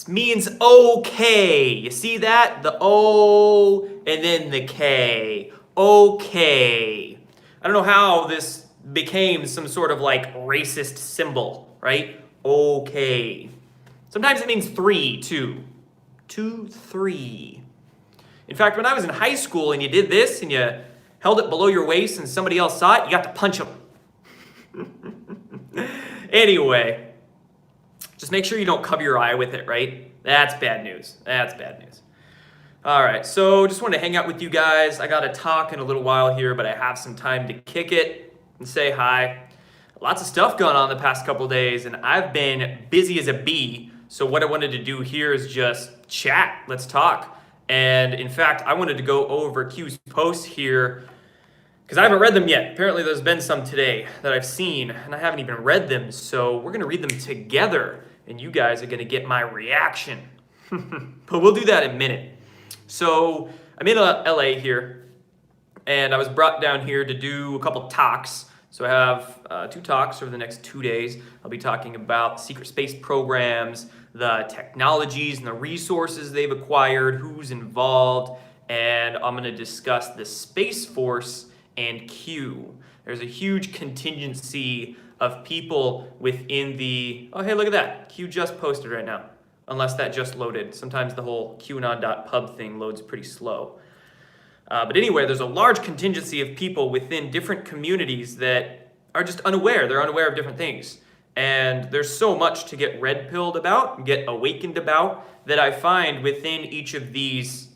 means okay. You see that? The O and then the K. Okay. I don't know how this became some sort of like racist symbol, right? Okay. Sometimes it means three, too. 2, 3. In fact, when I was in high school and you did this and you held it below your waist and somebody else saw it, you got to punch them. Anyway, just make sure you don't cover your eye with it, right? That's bad news. That's bad news. All right, so just wanted to hang out with you guys. I got to talk in a little while here, but I have some time to kick it and say hi. Lots of stuff going on the past couple days, and I've been busy as a bee. So what I wanted to do here is just chat. Let's talk. And in fact, I wanted to go over Q's posts here because I haven't read them yet. Apparently there's been some today that I've seen, and I haven't even read them. So we're going to read them together, and you guys are going to get my reaction. But we'll do that in a minute. So I'm in LA here, and I was brought down here to do a couple talks. So I have 2 talks over the next 2 days. I'll be talking about secret space programs, the technologies and the resources they've acquired, who's involved, and I'm going to discuss the Space Force and Q. There's a huge contingency of people within the... Oh, hey, look at that. Q just posted right now, unless that just loaded. Sometimes the whole QAnon.pub thing loads pretty slow. But anyway, there's a large contingency of people within different communities that are just unaware. They're unaware of different things. And there's so much to get red-pilled about, get awakened about, that I find within each of these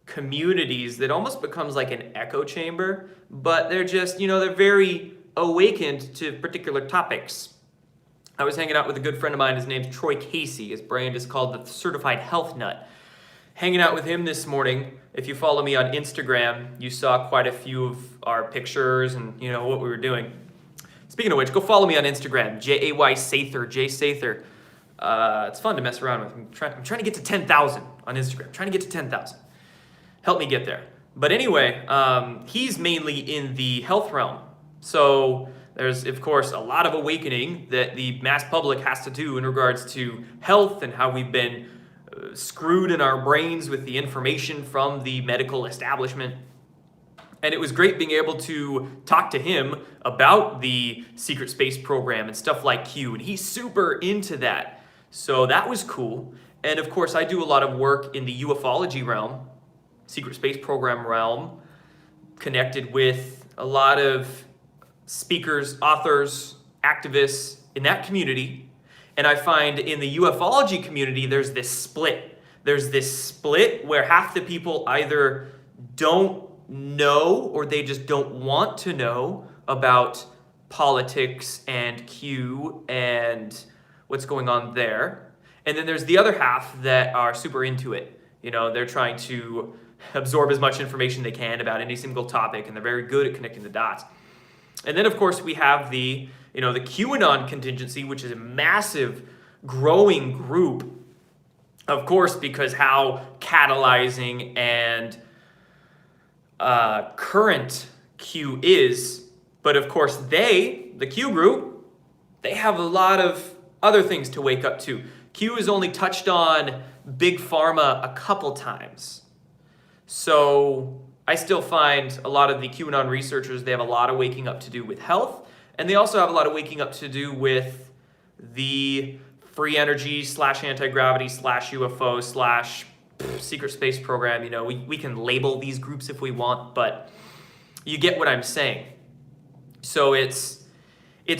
communities that almost becomes like an echo chamber. But they're just, they're very awakened to particular topics. I was hanging out with a good friend of mine. His name's Troy Casey. His brand is called the Certified Health Nut. Hanging out with him this morning. If you follow me on Instagram, you saw quite a few of our pictures and what we were doing. Speaking of which, go follow me on Instagram, Jay Sather, Jay Sather. It's fun to mess around with. I'm trying to get to 10,000 on Instagram. Trying to get to 10,000. Help me get there. But anyway, he's mainly in the health realm. So there's, of course, a lot of awakening that the mass public has to do in regards to health and how we've been screwed in our brains with the information from the medical establishment. And it was great being able to talk to him about the secret space program and stuff like Q, and he's super into that. So that was cool. And of course, I do a lot of work in the ufology realm, secret space program realm, connected with a lot of speakers, authors, activists in that community. And I find in the ufology community, there's this split. There's this split where half the people either don't know or they just don't want to know about politics and Q and what's going on there. And then there's the other half that are super into it. They're trying to absorb as much information they can about any single topic, and they're very good at connecting the dots. And then, of course, we have the QAnon contingency, which is a massive, growing group, of course, because how catalyzing and current Q is. But, of course, the Q group, they have a lot of other things to wake up to. Q has only touched on Big Pharma a couple times. So I still find a lot of the QAnon researchers, they have a lot of waking up to do with health. And they also have a lot of waking up to do with the free energy / anti-gravity / UFO / secret space program. We can label these groups if we want, but you get what I'm saying. So it's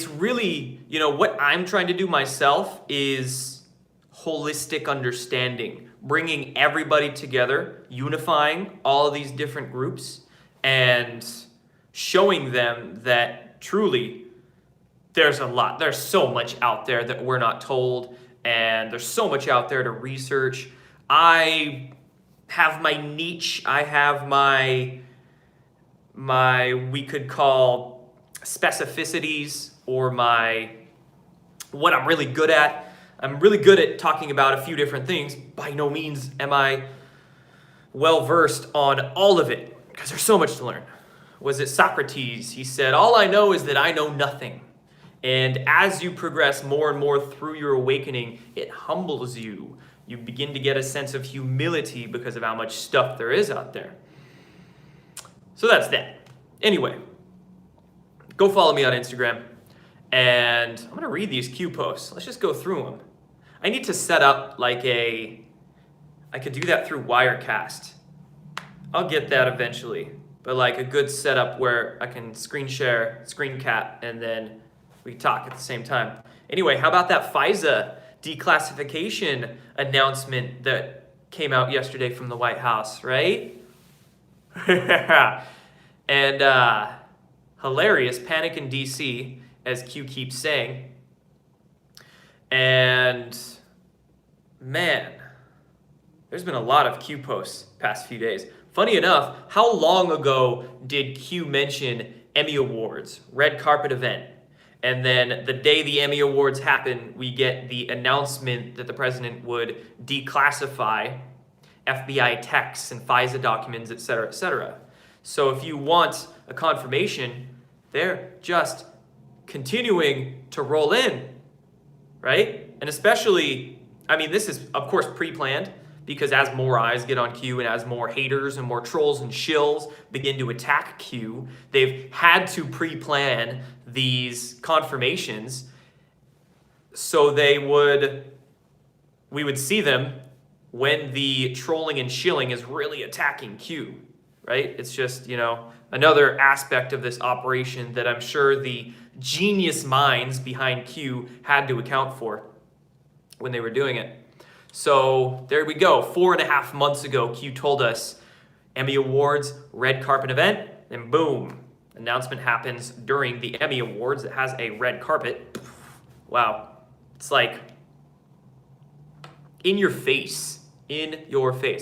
really, what I'm trying to do myself is holistic understanding, bringing everybody together, unifying all of these different groups, and showing them that truly there's so much out there that we're not told, and there's so much out there to research. I have my niche, I have my we could call specificities, or what I'm really good at. I'm really good at talking about a few different things. By no means am I well versed on all of it, because there's so much to learn. Was it Socrates? He said, "All I know is that I know nothing." And as you progress more and more through your awakening, it humbles you. You begin to get a sense of humility because of how much stuff there is out there. So that's that. Anyway, go follow me on Instagram. And I'm going to read these Q posts. Let's just go through them. I need to set up I could do that through Wirecast. I'll get that eventually. But like a good setup where I can screen share, screen cap, and then we talk at the same time. Anyway, how about that FISA declassification announcement that came out yesterday from the White House, right? And hilarious, panic in DC, as Q keeps saying. And man, there's been a lot of Q posts past few days. Funny enough, how long ago did Q mention Emmy Awards, red carpet event? And then the day the Emmy Awards happen, we get the announcement that the president would declassify FBI texts and FISA documents, et cetera, et cetera. So if you want a confirmation, they're just continuing to roll in, right? And especially, I mean, this is, of course, pre-planned, because as more eyes get on Q and as more haters and more trolls and shills begin to attack Q, they've had to pre-plan these confirmations so we would see them when the trolling and shilling is really attacking Q, right? It's just, another aspect of this operation that I'm sure the genius minds behind Q had to account for when they were doing it. So there we go. 4.5 months ago, Q told us Emmy Awards, red carpet event, and boom, announcement happens during the Emmy Awards that has a red carpet. Wow. It's like in your face.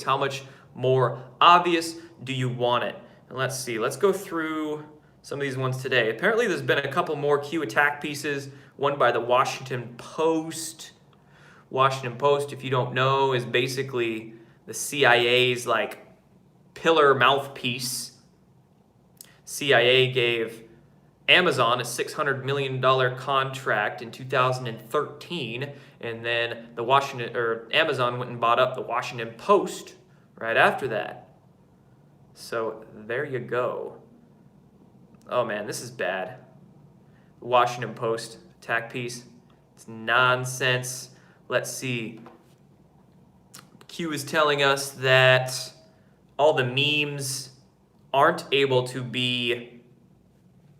How much more obvious do you want it? And let's see. Let's go through some of these ones today. Apparently, there's been a couple more Q attack pieces, one by the Washington Post. Washington Post, if you don't know, is basically the CIA's pillar mouthpiece. CIA gave Amazon a $600 million contract in 2013, and then Amazon went and bought up the Washington Post right after that. So there you go. Oh man, this is bad. The Washington Post attack piece. It's nonsense. Let's see. Q is telling us that all the memes aren't able to be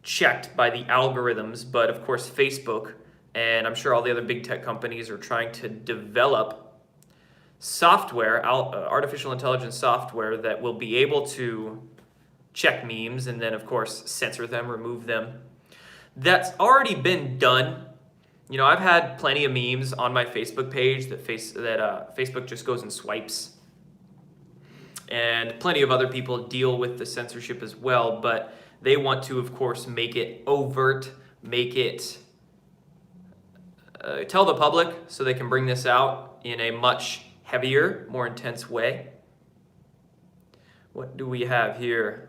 checked by the algorithms, but of course Facebook, and I'm sure all the other big tech companies are trying to develop software, artificial intelligence software that will be able to check memes and then of course censor them, remove them. That's already been done. I've had plenty of memes on my Facebook page that Facebook just goes and swipes. And plenty of other people deal with the censorship as well, but they want to, of course, make it overt, make it tell the public so they can bring this out in a much heavier, more intense way. What do we have here?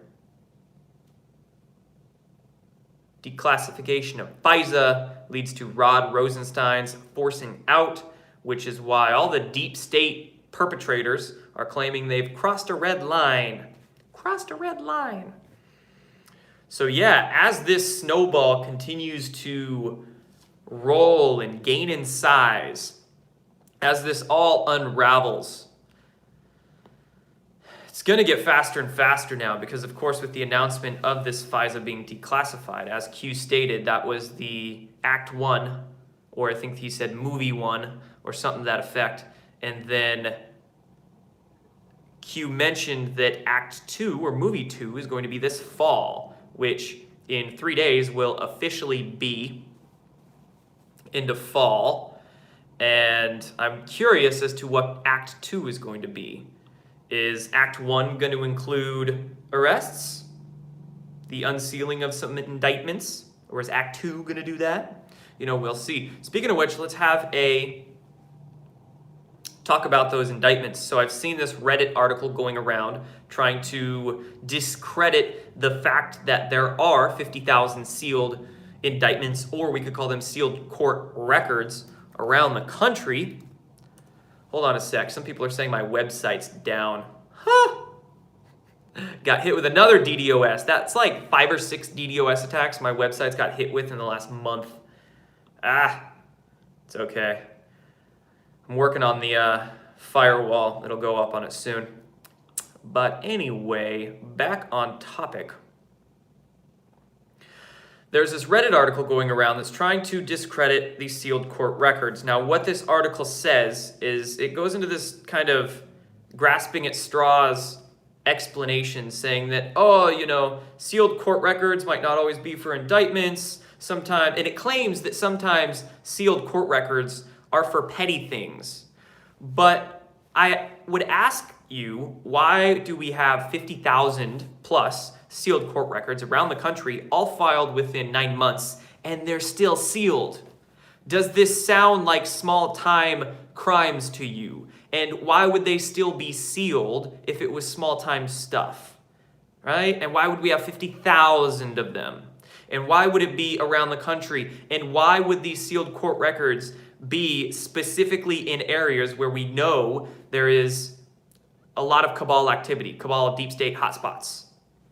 Declassification of FISA leads to Rod Rosenstein's forcing out, which is why all the deep state perpetrators are claiming they've crossed a red line. Crossed a red line. So yeah, as this snowball continues to roll and gain in size, as this all unravels, it's going to get faster and faster now because, of course, with the announcement of this FISA being declassified, as Q stated, that was the Act 1, or I think he said Movie 1, or something to that effect. And then Q mentioned that Act 2, or Movie 2, is going to be this fall, which in 3 days will officially be into fall. And I'm curious as to what Act 2 is going to be. Is Act 1 going to include arrests? The unsealing of some indictments? Or is Act 2 going to do that? We'll see. Speaking of which, let's have a talk about those indictments. So I've seen this Reddit article going around trying to discredit the fact that there are 50,000 sealed indictments, or we could call them sealed court records around the country. Hold on a sec. Some people are saying my website's down. Huh. Got hit with another DDoS. That's like 5 or 6 DDoS attacks my website's got hit with in the last month. It's okay. I'm working on the firewall. It'll go up on it soon. But anyway, back on topic. There's this Reddit article going around that's trying to discredit these sealed court records. Now, what this article says is it goes into this kind of grasping at straws explanation saying that, sealed court records might not always be for indictments. Sometimes, and it claims that sometimes sealed court records are for petty things. But I would ask you, why do we have 50,000 plus sealed court records around the country, all filed within 9 months, and they're still sealed? Does this sound like small time crimes to you? And why would they still be sealed if it was small time stuff, right? And why would we have 50,000 of them? And why would it be around the country? And why would these sealed court records be specifically in areas where we know there is a lot of cabal activity, cabal deep state hotspots?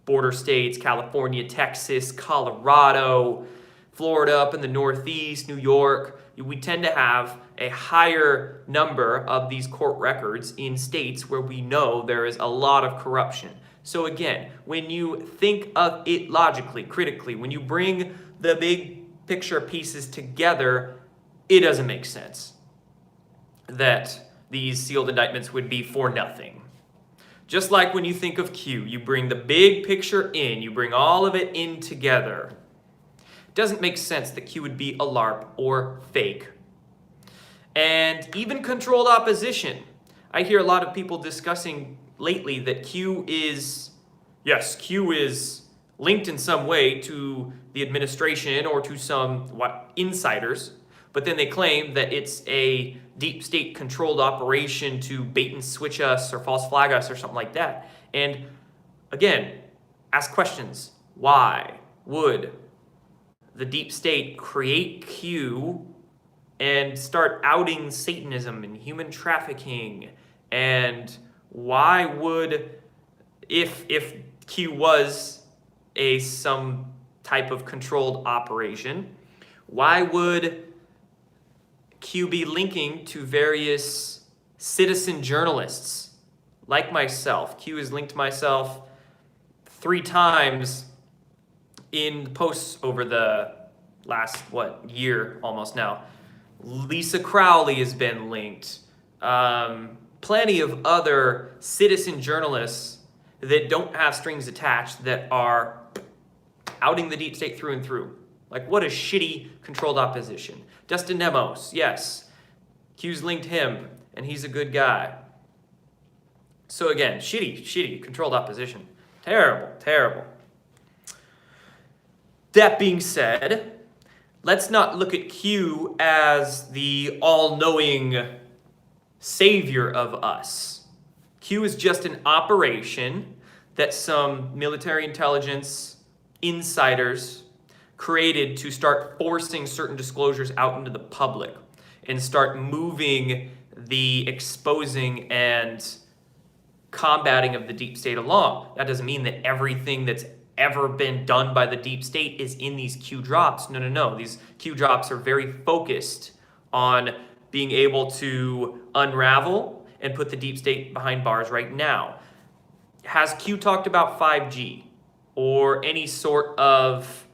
Border states, California, Texas, Colorado, Florida up in the Northeast, New York. We tend to have a higher number of these court records in states where we know there is a lot of corruption. So again, when you think of it logically, critically, when you bring the big picture pieces together, it doesn't make sense that these sealed indictments would be for nothing. Just like when you think of Q, you bring the big picture in, you bring all of it in together. It doesn't make sense that Q would be a LARP or fake. And even controlled opposition. I hear a lot of people discussing lately that Q is linked in some way to the administration or to some insiders, but then they claim that it's a deep state controlled operation to bait and switch us or false flag us or something like that. And again, ask questions. Why would the deep state create Q and start outing Satanism and human trafficking? And why would, if Q was some type of controlled operation, why would Q be linking to various citizen journalists like myself? Q has linked myself 3 times in posts over the last, year almost now. Lisa Crowley has been linked. Plenty of other citizen journalists that don't have strings attached that are outing the deep state through and through. Like, what a shitty controlled opposition. Dustin Nemos, yes. Q's linked him, and he's a good guy. So again, shitty controlled opposition. Terrible. That being said, let's not look at Q as the all-knowing savior of us. Q is just an operation that some military intelligence insiders created to start forcing certain disclosures out into the public and start moving the exposing and combating of the deep state along. That doesn't mean that everything that's ever been done by the deep state is in these Q drops. No. These Q drops are very focused on being able to unravel and put the deep state behind bars right now. Has Q talked about 5G or any sort of,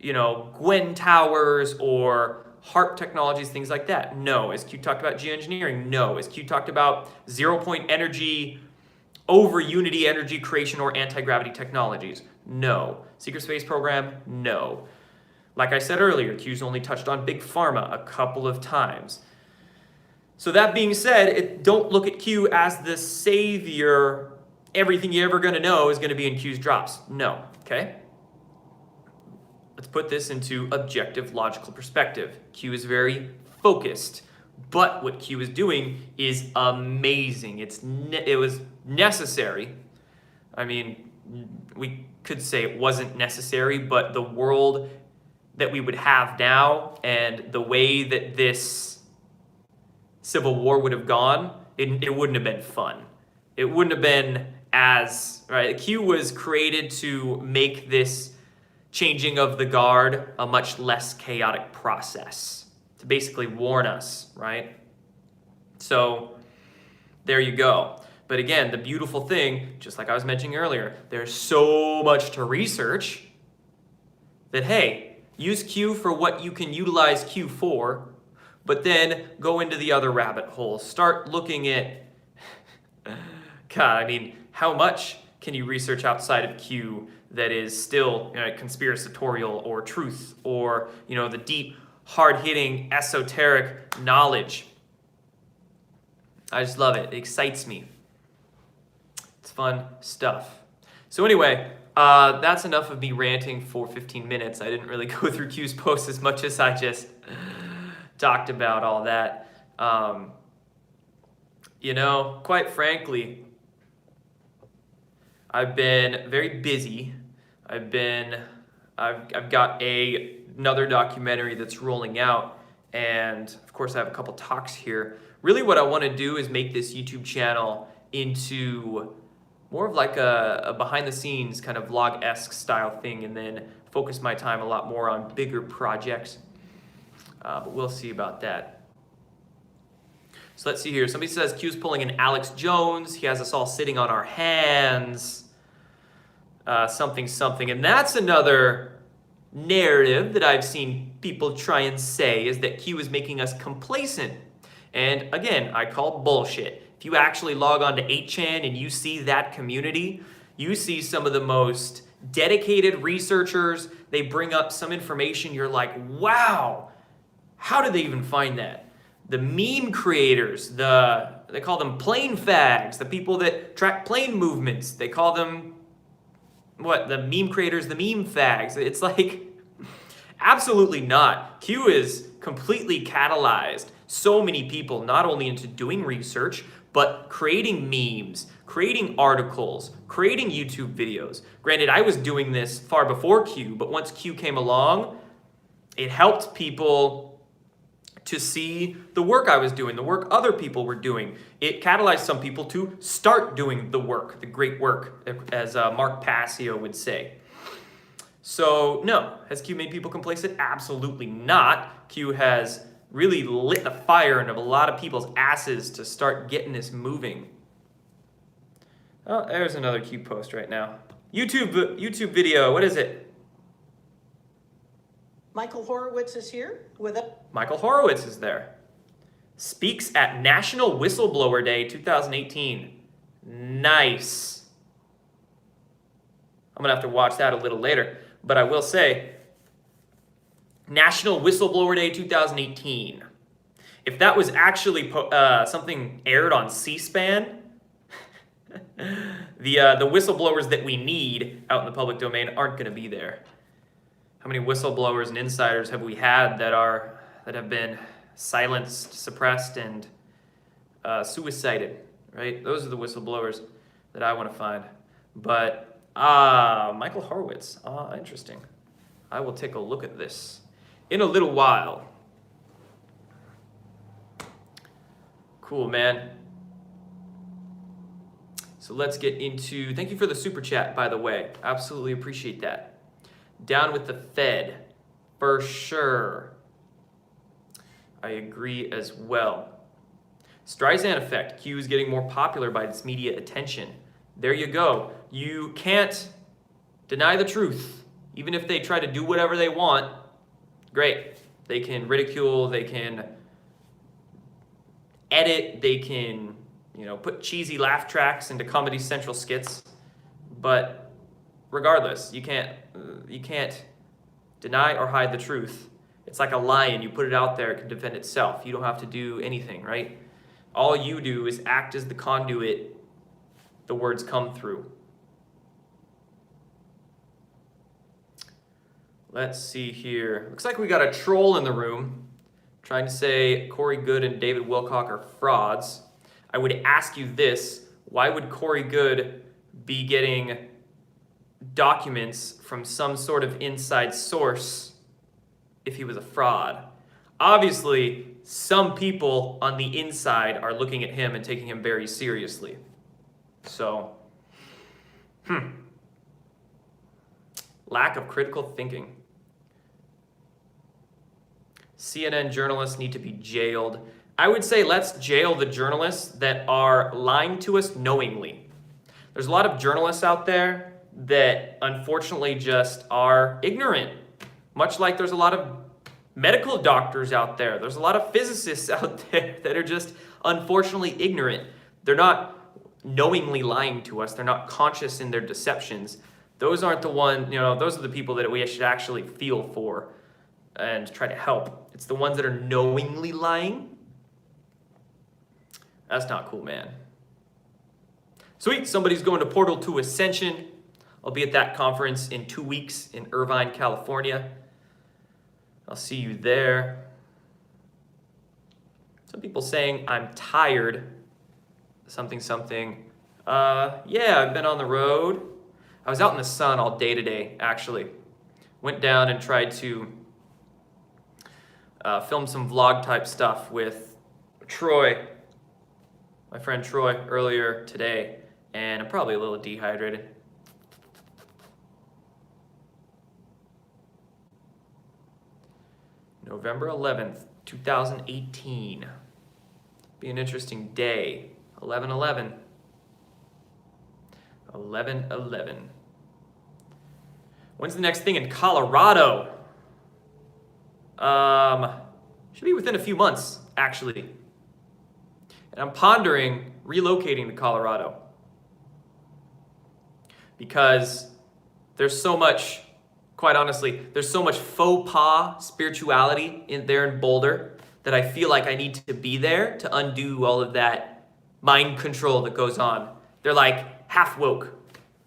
Gwen towers or HARP technologies, things like that? No. Has Q talked about geoengineering? No. Has Q talked about 0-point energy over unity energy creation or anti-gravity technologies? No. Secret space program? No. Like I said earlier, Q's only touched on big pharma a couple of times. So that being said, don't look at Q as the savior. Everything you're ever going to know is going to be in Q's drops. No. Okay? Let's put this into objective, logical perspective. Q is very focused, but what Q is doing is amazing. It was necessary. I mean, we could say it wasn't necessary, but the world that we would have now and the way that this civil war would have gone, it wouldn't have been fun. It wouldn't have been as, right? Q was created to make this changing of the guard a much less chaotic process, to basically warn us, right? So there you go. But again, the beautiful thing, just like I was mentioning earlier, there's so much to research that, hey, use Q for what you can utilize Q for, but then go into the other rabbit holes. Start looking at, God, I mean, how much can you research outside of Q that is still, you know, conspiratorial or truth or, you know, the deep, hard-hitting, esoteric knowledge. I just love it. It excites me. It's fun stuff. So anyway, that's enough of me ranting for 15 minutes. I didn't really go through Q's post as much as I just talked about all that. You know, quite frankly, I've been very busy. I've got another documentary that's rolling out, and of course I have a couple talks here. Really what I want to do is make this YouTube channel into more of like a behind the scenes kind of vlog-esque style thing, and then focus my time a lot more on bigger projects. But we'll see about that. So let's see here. Somebody says Q's pulling an Alex Jones. He has us all sitting on our hands. Something. And that's another narrative that I've seen people try and say, is that Q is making us complacent. And again, I call bullshit. If you actually log on to 8chan and you see that community, you see some of the most dedicated researchers. They bring up some information. You're like, wow, how did they even find that? The meme creators, they call them plane fags, the people that track plane movements. They call them, the meme creators, the meme fags. It's like, absolutely not. Q is completely catalyzed so many people, not only into doing research, but creating memes, creating articles, creating YouTube videos. Granted, I was doing this far before Q, but once Q came along, it helped people to see the work I was doing, the work other people were doing. It catalyzed some people to start doing the work, the great work, as Mark Passio would say. So no, has Q made people complacent? Absolutely not. Q has really lit the fire into a lot of people's asses to start getting this moving. Oh, there's another Q post right now. YouTube video, what is it? Michael Horowitz is here with us. Michael Horowitz is there. Speaks at National Whistleblower Day 2018. Nice. I'm going to have to watch that a little later. But I will say, National Whistleblower Day 2018. If that was actually something aired on C-SPAN, the whistleblowers that we need out in the public domain aren't going to be there. How many whistleblowers and insiders have we had that have been silenced, suppressed, and suicided, right? Those are the whistleblowers that I want to find. But Michael Horowitz, interesting. I will take a look at this in a little while. Cool, man. So let's get into, thank you for the super chat, by the way. Absolutely appreciate that. Down with the Fed, for sure. I agree as well. Streisand effect. Q is getting more popular by its media attention. There you go. You can't deny the truth. Even if they try to do whatever they want, great. They can ridicule, they can edit, they can, put cheesy laugh tracks into Comedy Central skits. But regardless, you can't deny or hide the truth. It's like a lion. You put it out there, it can defend itself. You don't have to do anything, right? All you do is act as the conduit the words come through. Let's see here. Looks like we got a troll in the room trying to say Corey Goode and David Wilcock are frauds. I would ask you this. Why would Corey Goode be getting documents from some sort of inside source if he was a fraud. Obviously, some people on the inside are looking at him and taking him very seriously. So, lack of critical thinking. CNN journalists need to be jailed. I would say let's jail the journalists that are lying to us knowingly. There's a lot of journalists out there that unfortunately just are ignorant. Much like there's a lot of medical doctors out there. There's a lot of physicists out there that are just unfortunately ignorant. They're not knowingly lying to us. They're not conscious in their deceptions. Those aren't the those are the people that we should actually feel for and try to help. It's the ones that are knowingly lying. That's not cool, man. Sweet, somebody's going to Portal to Ascension. I'll be at that conference in 2 weeks in Irvine, California. I'll see you there. Some people saying I'm tired. Something. Yeah, I've been on the road. I was out in the sun all day today, actually. Went down and tried to film some vlog type stuff with Troy, my friend Troy, earlier today, and I'm probably a little dehydrated. November 11th, 2018. Be an interesting day. 11/11. 11/11. When's the next thing in Colorado? Should be within a few months, actually. And I'm pondering relocating to Colorado because there's so much, quite honestly, there's so much faux pas spirituality in Boulder that I feel like I need to be there to undo all of that mind control that goes on. They're like half woke.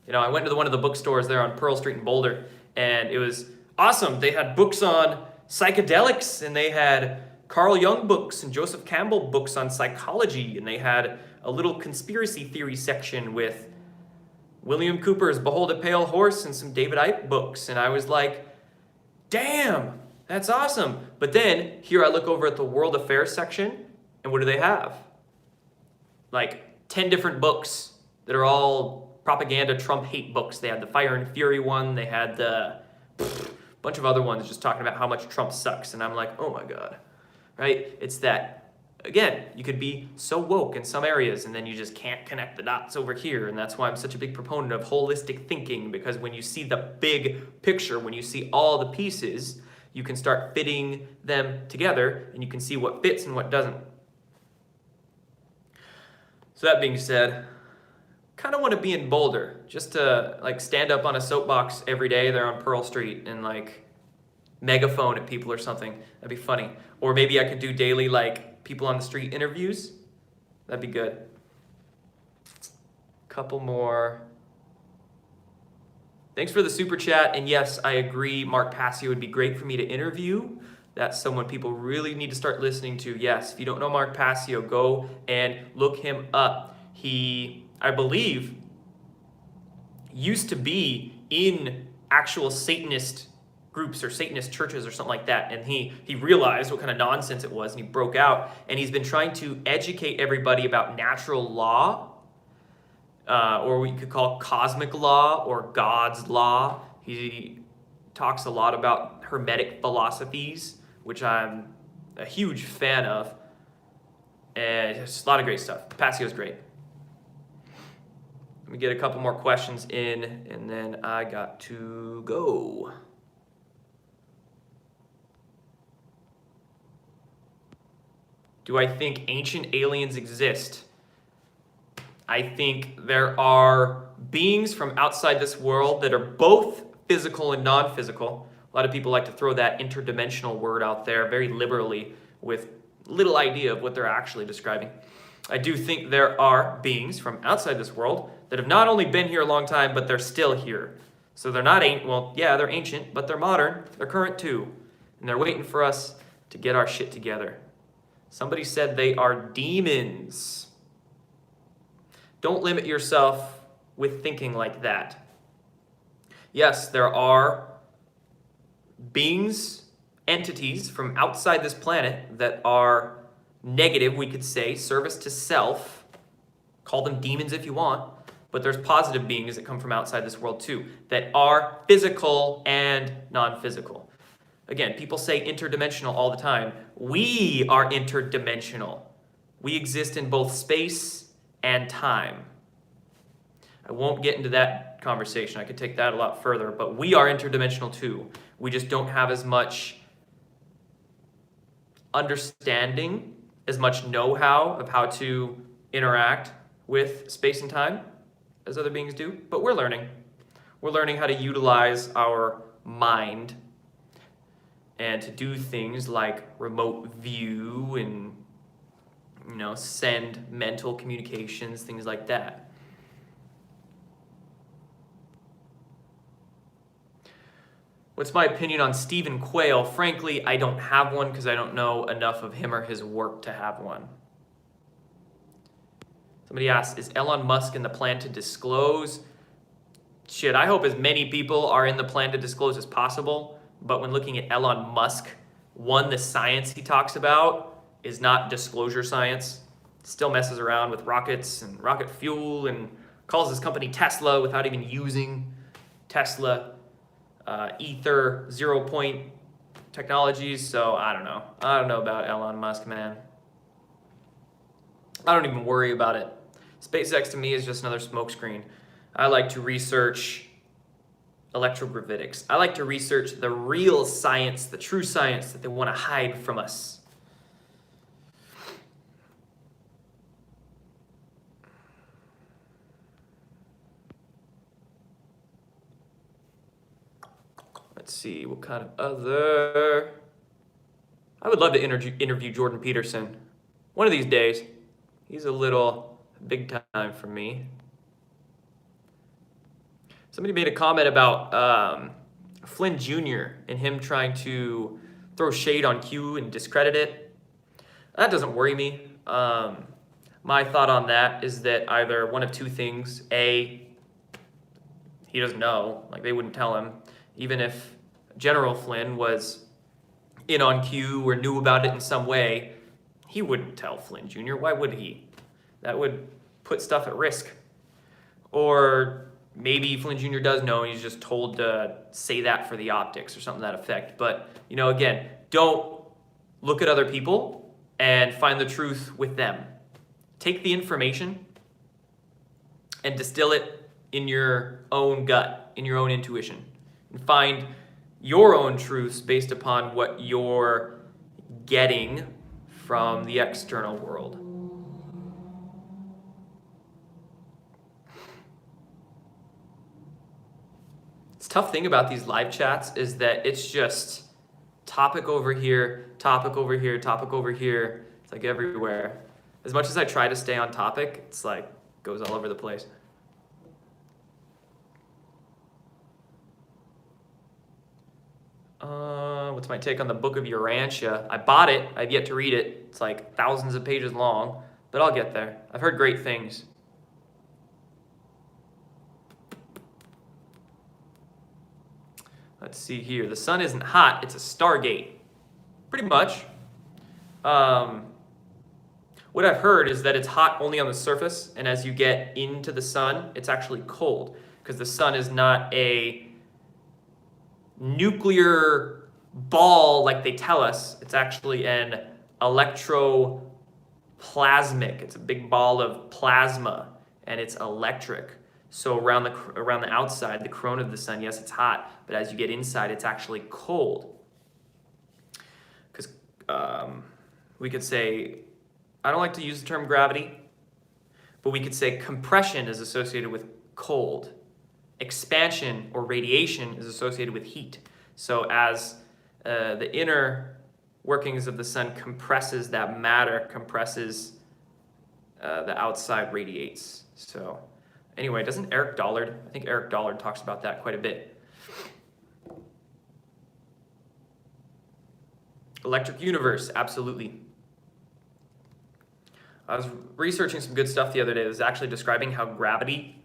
I went to one of the bookstores there on Pearl Street in Boulder, and it was awesome. They had books on psychedelics, and they had Carl Jung books and Joseph Campbell books on psychology, and they had a little conspiracy theory section with William Cooper's Behold a Pale Horse and some David Icke books, and I was like, damn, that's awesome. But then here I look over at the World Affairs section, and what do they have? Like 10 different books that are all propaganda Trump hate books. They had the Fire and Fury one, they had the bunch of other ones just talking about how much Trump sucks, and I'm like, oh my god, right? It's that, again, you could be so woke in some areas and then you just can't connect the dots over here, and that's why I'm such a big proponent of holistic thinking, because when you see the big picture, when you see all the pieces, you can start fitting them together and you can see what fits and what doesn't. So that being said, kind of want to be in Boulder, just to like stand up on a soapbox every day there on Pearl Street and like megaphone at people or something. That'd be funny. Or maybe I could do daily like people on the street interviews. That'd be good. Couple more. Thanks for the super chat. And yes, I agree, Mark Passio would be great for me to interview. That's someone people really need to start listening to. Yes, if you don't know Mark Passio, go and look him up. He, I believe, used to be in actual Satanist groups or Satanist churches or something like that, and he realized what kind of nonsense it was, and he broke out, and he's been trying to educate everybody about natural law, or what you could call cosmic law or God's law. He talks a lot about Hermetic philosophies, which I'm a huge fan of, and it's a lot of great stuff. Passio's great. Let me get a couple more questions in, and then I got to go. Do I think ancient aliens exist? I think there are beings from outside this world that are both physical and non-physical. A lot of people like to throw that interdimensional word out there very liberally with little idea of what they're actually describing. I do think there are beings from outside this world that have not only been here a long time, but they're still here. So they're not ancient. Well, yeah, they're ancient, but they're modern. They're current too. And they're waiting for us to get our shit together. Somebody said they are demons. Don't limit yourself with thinking like that. Yes, there are beings entities from outside this planet that are negative, we could say, service to self. Call them demons if you want, but there's positive beings that come from outside this world too, that are physical and non-physical. Again, people say interdimensional all the time. We are interdimensional. We exist in both space and time. I won't get into that conversation. I could take that a lot further, but we are interdimensional too. We just don't have as much understanding, as much know-how of how to interact with space and time as other beings do, but we're learning. We're learning how to utilize our mind and to do things like remote view and, send mental communications, things like that. What's my opinion on Stephen Quayle? Frankly, I don't have one because I don't know enough of him or his work to have one. Somebody asked, is Elon Musk in the plan to disclose? Shit, I hope as many people are in the plan to disclose as possible. But when looking at Elon Musk, one, the science he talks about is not disclosure science. Still messes around with rockets and rocket fuel and calls his company Tesla without even using Tesla ether 0-point technologies. So I don't know. I don't know about Elon Musk, man. I don't even worry about it. SpaceX to me is just another smokescreen. I like to research electrogravitics. I like to research the real science, the true science that they want to hide from us. Let's see, what kind of other... I would love to interview Jordan Peterson. One of these days. He's a little big time for me. Somebody made a comment about Flynn Jr. and him trying to throw shade on Q and discredit it. That doesn't worry me. My thought on that is that either one of two things. A, he doesn't know. Like, they wouldn't tell him. Even if General Flynn was in on Q or knew about it in some way, he wouldn't tell Flynn Jr. Why would he? That would put stuff at risk. Or maybe Flynn Jr. does know and he's just told to say that for the optics or something to that effect. But, again, don't look at other people and find the truth with them. Take the information and distill it in your own gut, in your own intuition. And find your own truths based upon what you're getting from the external world. The tough thing about these live chats is that it's just topic over here, topic over here, topic over here. It's like everywhere. As much as I try to stay on topic, it's like goes all over the place. What's my take on the Book of Urantia? I bought it. I've yet to read it. It's like thousands of pages long, but I'll get there. I've heard great things. Let's see here. The sun isn't hot. It's a Stargate. Pretty much. What I've heard is that it's hot only on the surface, and as you get into the sun, it's actually cold, because the sun is not a nuclear ball like they tell us. It's actually an electroplasmic. It's a big ball of plasma, and it's electric. So around the outside, the corona of the sun, yes, it's hot, but as you get inside, it's actually cold. Because we could say, I don't like to use the term gravity, but we could say compression is associated with cold. Expansion or radiation is associated with heat. So as the inner workings of the sun compresses that matter, compresses the outside radiates. So anyway, doesn't Eric Dollard, I think Eric Dollard talks about that quite a bit. Electric universe, absolutely. I was researching some good stuff the other day. It was actually describing how gravity,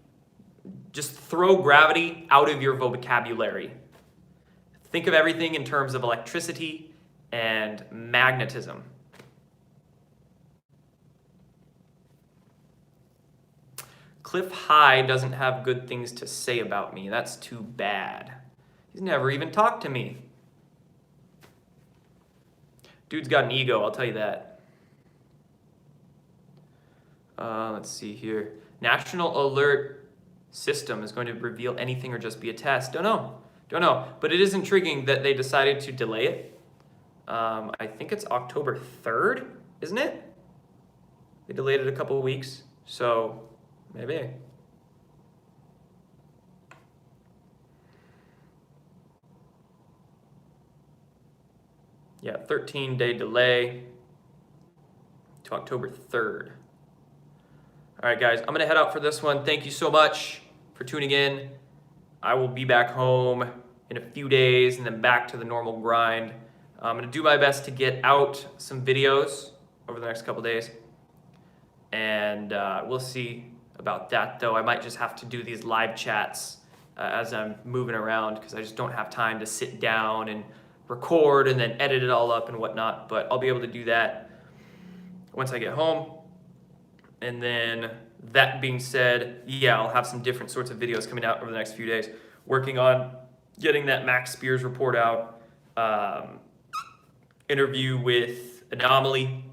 just throw gravity out of your vocabulary. Think of everything in terms of electricity and magnetism. Cliff High doesn't have good things to say about me. That's too bad. He's never even talked to me. Dude's got an ego, I'll tell you that. Let's see here. National Alert System is going to reveal anything or just be a test. Don't know. But it is intriguing that they decided to delay it. I think it's October 3rd, isn't it? They delayed it a couple of weeks, so maybe. Yeah, 13-day delay to October 3rd. All right, guys, I'm going to head out for this one. Thank you so much for tuning in. I will be back home in a few days and then back to the normal grind. I'm going to do my best to get out some videos over the next couple days. And we'll see about that, though. I might just have to do these live chats as I'm moving around because I just don't have time to sit down and record and then edit it all up and whatnot. But I'll be able to do that once I get home. And then that being said, yeah, I'll have some different sorts of videos coming out over the next few days, working on getting that Max Spears report out, interview with Anomaly,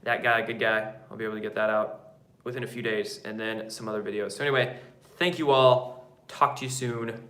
that guy, good guy. I'll be able to get that out within a few days, and then some other videos. So anyway, thank you all. Talk to you soon.